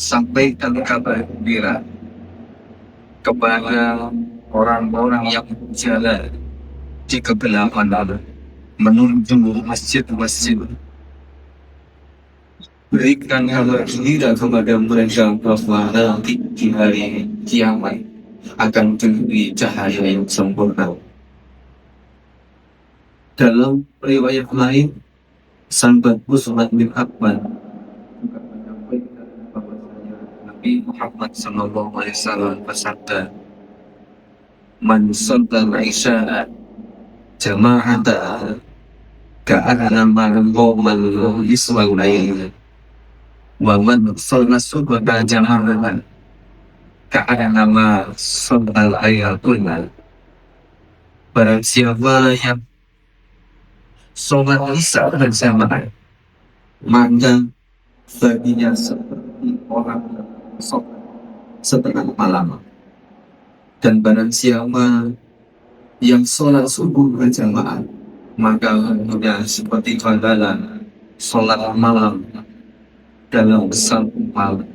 sampaikan kabar gembira kepada orang-orang yang berjalan di kegelapan menuju masjid-masjid. Berikan kabar gembira kepada mereka bahwa nanti di hari kiamat akan diberi cahaya yang sempurna. Dalam riwayat lain, sahabat Usman bin Affan menyampaikan bahwasanya Nabi Muhammad SAW bersabda, "Man shallal isya'a jama'atan ka'annama qawmal iswal lail wa man shalla subha jama'atan ka'annama shallal ayatul." Barang siapa yang sholat isya berjamaah, maka baginya seperti orang yang sholat setengah malam. Dan barang siapa yang sholat subuh berjamaah, maka baginya seperti badalan sholat malam dalam satu malam.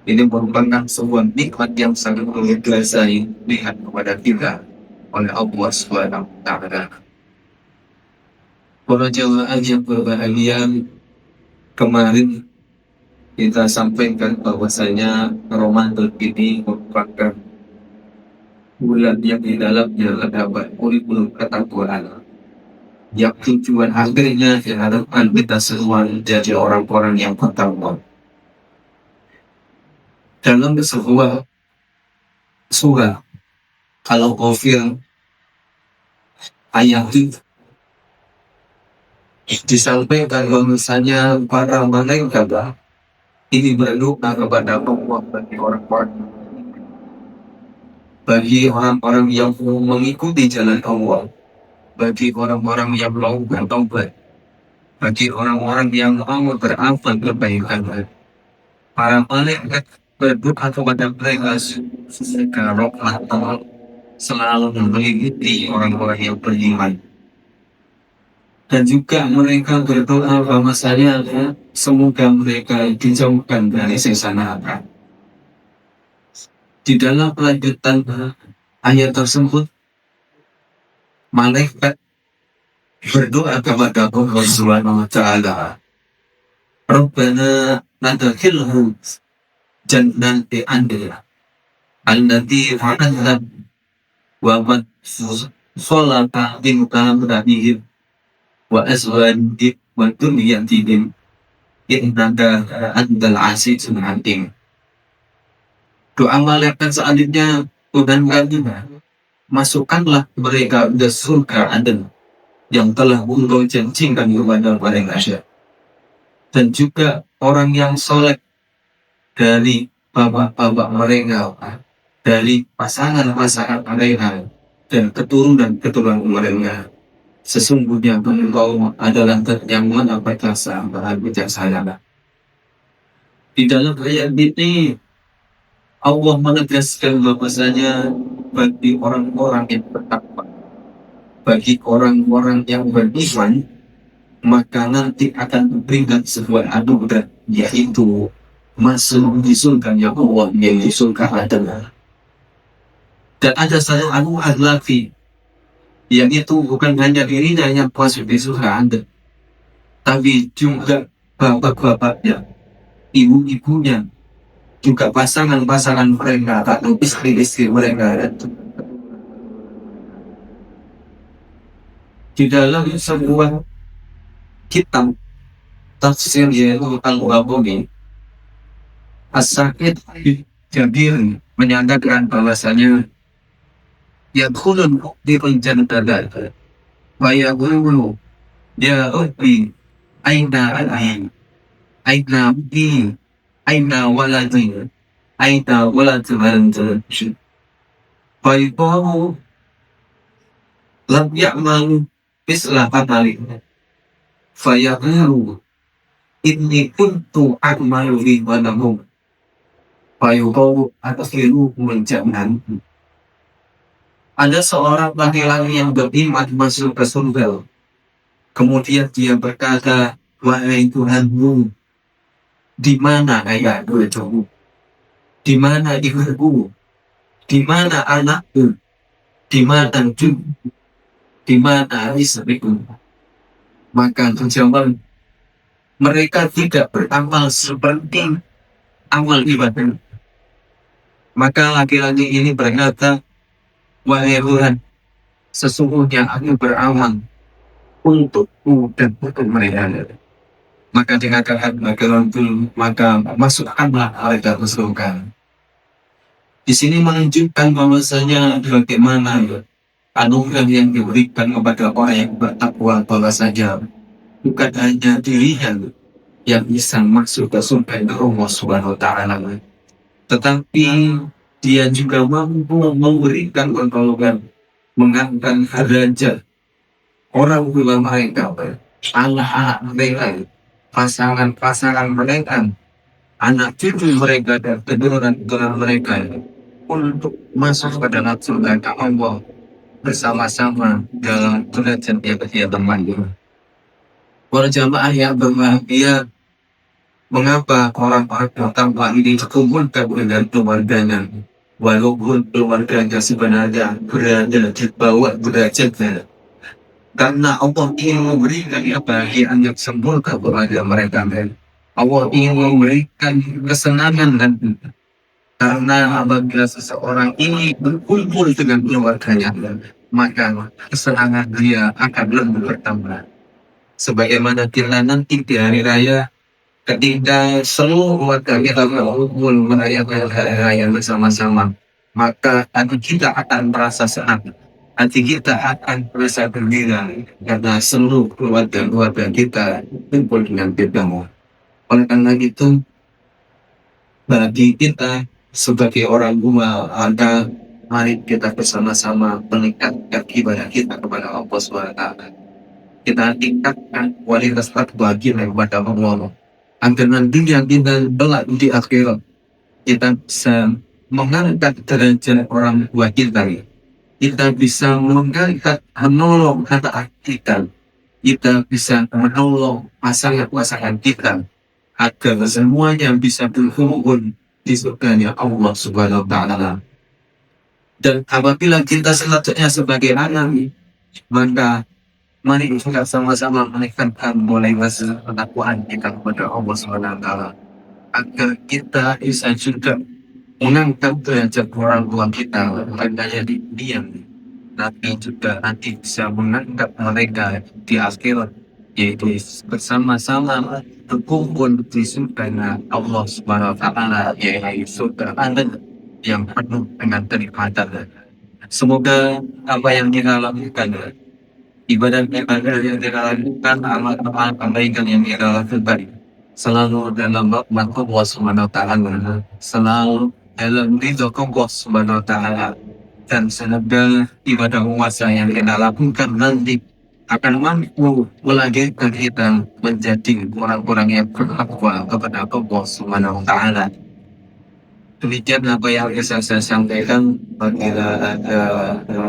Ini merupakan sebuah nikmat yang sangat luar biasa yang diberikan kepada kita oleh Allah Subhanahu wa Ta'ala. Para jamaah yang berbahagia, kemarin kita sampaikan bahwasanya Ramadan ini merupakan bulan yang di dalamnya terdapat kurikulum ketakwaan yang tujuan akhirnya diharapkan kita semua menjadi orang-orang yang bertakwa. Dalam sebuah surah Al-Ghafir ayat itu disampaikan bahwasanya para malaikat ini berdoa kepada Allah bagi orang-orang yang mengikuti jalan Allah, bagi orang-orang yang mau bertobat, bagi orang-orang yang mau beramal kebaikan. Para malaikat berdoa kepada mereka secara rahmat Allah selalu mengikuti orang-orang yang beriman. Dan juga mereka berdoa bahwasanya semoga mereka dijauhkan dari siksa neraka. Di dalam lanjutan ayat tersebut, malaikat berdoa kepada Allah Subhanahu wa Ta'ala, "Rabbana nadkhilhum jannati adn allati wa'adna wa man sholata min qablihim wa azwajihim wa dhurriyyatihim innaka antal azizul hakim." Doa malaikat selanjutnya, Tuhan kami, masukkanlah mereka ke surga Aden yang telah Engkau janjikan kepada mereka, dan juga orang yang soleh dari bapak-bapak mereka, dari pasangan-pasangan mereka dan keturunan-keturunan mereka. Sesungguhnya Engkau adalah yang maha perkasa, maha bijaksana. Di dalam ayat ini Allah menegaskan bahwasanya bagi orang-orang yang bertakwa, bagi orang-orang yang beriman, maka nanti akan diberikan sebuah anugerah, yaitu masuk di surga yang Allah, yaitu surga Aden. Dan ada satu anugerah lagi, yaitu bukan hanya dirinya yang masuk di surga Aden, tapi juga bapak-bapaknya, ibu-ibunya, juga pasangan-pasangan mereka atau istri-istri mereka. Di dalam sebuah kitab tafsir yaitu Al-Baghawi, As-Sa'id bin Jabir menyatakan bahwasanya yadkhulul mu'minul jannata wa yaqulu ya Rabbi aina abi aina abi aina waladi aina waladu waladi fa yuqalu lam ya'malu misla amali fa yaqulu inni kuntu a'malu fi manahum fa yuqalu atakhiru menjangan. Ada seorang laki-laki yang beriman masuk ke surga, kemudian dia berkata, "Wahai Tuhanmu, Di mana ayah itu? Di mana ibuku? Di mana anakku? Di mana cucu? Di mana istriku? Maka terjawab, mereka tidak beramal seperti amal ibadah. Maka laki-laki ini berkata, wahai Tuhan, sesungguhnya aku beramal untukku dan untuk mereka. Maka dikatakan maka masukkanlah mereka ke surga. Di sini menunjukkan bahwasanya bagaimana anugerah yang diberikan kepada orang yang bertakwa, bahwasanya bukan hanya dirinya yang bisa masuk ke surga Allah Subhanahu wa taala, tetapi dia juga mampu memberikan pertolongan, mengangkat derajat orang tua mereka, anak-anak mereka, pasangan-pasangan mereka, anak cucu mereka dan keturunan-keturunan mereka untuk masuk ke dalam surga Allah bersama-sama dalam derajat yang dia teman. Para jamaah yang berbahagia, mengapa orang-orang bertakwa ini dikumpulkan dengan keluarganya, walaupun keluarganya sebenarnya berada di bawah derajatnya, karena Allah ingin memberikan kebahagiaan yang sempurna kepada mereka. Allah ingin memberikan kesenangan dan karena apabila seseorang ini berkumpul dengan keluarganya, maka kesenangan dia akan lebih bertambah. Sebagaimana kita nanti di hari raya, ketika seluruh keluarga kita berkumpul merayakan hari raya bersama-sama, maka hati kita akan merasa senang. Hati kita akan merasa gembira karena seluruh keluarga kita kumpul dengan kita. Oleh karena itu, bagi kita sebagai orang tua, maka mari kita bersama-sama meningkatkan ibadah kita kepada Allah SWT. Kita tingkatkan kualitas takwa kita kepada Allah, agar nantinya kita kelak di akhirat kita bisa mengangkat derajat orang tua kita. Kita bisa mengangkat, menolong anak kita. Kita bisa menolong pasangan-pasangan kita agar semuanya bisa berkumpul di surganya Allah Subhanahu wa taala. Dan apabila kita selanjutnya sebagai anak, maka mari kita sama-sama meningkatkan mulai rasa ketakwaan kita kepada Allah Subhanahu wa taala, agar kita bisa juga mengangkat derajat orang tua kita, bukan hanya di dunia, tapi juga nanti bisa mengangkat mereka di akhirat, yaitu bersama-sama berkumpul di surga Allah Subhanahu wa taala, yaitu surga yang penuh dengan kenikmatan. Semoga apa yang kita lakukan, ibadah-ibadah yang kita lakukan, amal-amal kebaikan yang kita lakukan, selalu dalam rahmat Allah Subhanahu wa taala, selalu dalam ridho Allah Subhanahu wa taala, dan semoga ibadah puasa yang kita lakukan nanti akan mampu melahirkan kita menjadi orang-orang yang bertakwa kepada Allah Subhanahu wa taala. Demikian apa yang bisa saya sampaikan. Apabila ada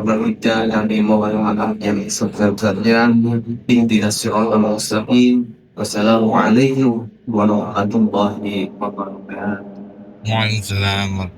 berita kami mohon maaf yang sebesar-besarnya. Ihdinas siratal mustaqim. Wassalamualaikum warahmatullahi wabarakatuh. Waalaikumsalam.